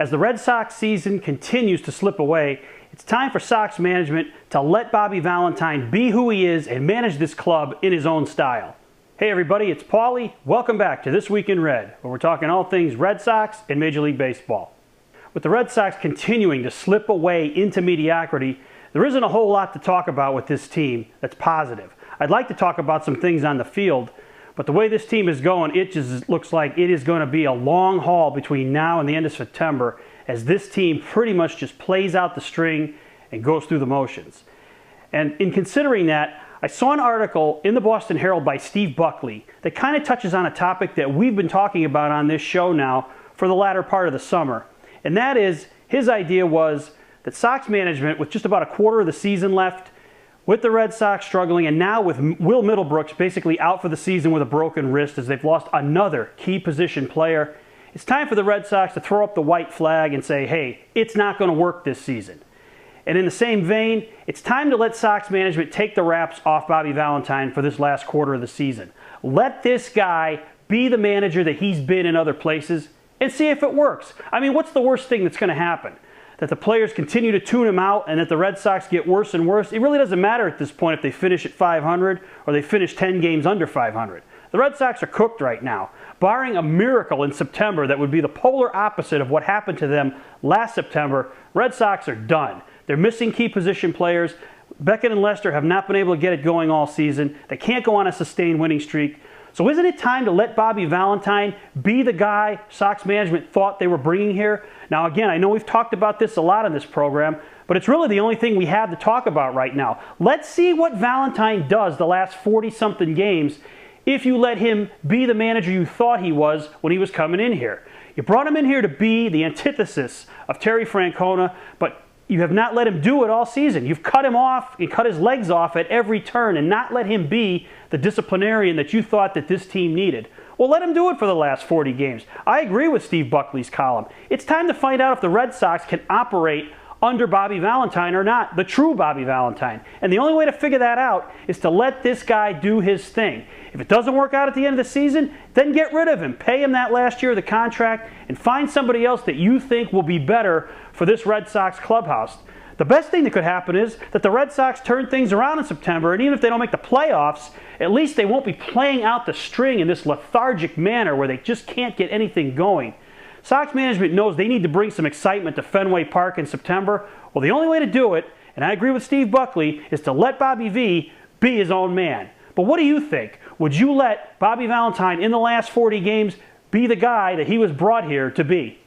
As the Red Sox season continues to slip away, it's time for Sox management to let Bobby Valentine be who he is and manage this club in his own style. Hey everybody, it's Paulie. Welcome back to This Week in Red, where we're talking all things Red Sox and Major League Baseball. With the Red Sox continuing to slip away into mediocrity, there isn't a whole lot to talk about with this team that's positive. I'd like to talk about some things on the field, but the way this team is going, it just looks like it is going to be a long haul between now and the end of September as this team pretty much just plays out the string and goes through the motions. And in considering that, I saw an article in the Boston Herald by Steve Buckley that kind of touches on a topic that we've been talking about on this show now for the latter part of the summer. And that is, his idea was that Sox management, with just about a quarter of the season left, with the Red Sox struggling, and now with Will Middlebrooks basically out for the season with a broken wrist as they've lost another key position player, it's time for the Red Sox to throw up the white flag and say, hey, it's not going to work this season. And in the same vein, it's time to let Sox management take the wraps off Bobby Valentine for this last quarter of the season. Let this guy be the manager that he's been in other places and see if it works. I mean, what's the worst thing that's going to happen? That the players continue to tune him out and that the Red Sox get worse and worse? It really doesn't matter at this point if they finish at 500 or they finish 10 games under 500. The Red Sox are cooked right now. Barring a miracle in September that would be the polar opposite of what happened to them last September, Red Sox are done. They're missing key position players. Beckett and Lester have not been able to get it going all season. They can't go on a sustained winning streak. So isn't it time to let Bobby Valentine be the guy Sox management thought they were bringing here? Now again, I know we've talked about this a lot on this program, but it's really the only thing we have to talk about right now. Let's see what Valentine does the last 40-something games if you let him be the manager you thought he was when he was coming in here. You brought him in here to be the antithesis of Terry Francona, but you have not let him do it all season. You've cut him off and cut his legs off at every turn and not let him be the disciplinarian that you thought that this team needed. Well, let him do it for the last 40 games. I agree with Steve Buckley's column. It's time to find out if the Red Sox can operate under Bobby Valentine or not, the true Bobby Valentine. And the only way to figure that out is to let this guy do his thing. If it doesn't work out at the end of the season, then get rid of him. Pay him that last year of the contract and find somebody else that you think will be better for this Red Sox clubhouse. The best thing that could happen is that the Red Sox turn things around in September, and even if they don't make the playoffs, at least they won't be playing out the string in this lethargic manner where they just can't get anything going. Sox management knows they need to bring some excitement to Fenway Park in September. Well, the only way to do it, and I agree with Steve Buckley, is to let Bobby V be his own man. But what do you think? Would you let Bobby Valentine in the last 40 games be the guy that he was brought here to be?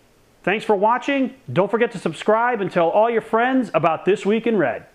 Thanks for watching. Don't forget to subscribe and tell all your friends about This Week in Red.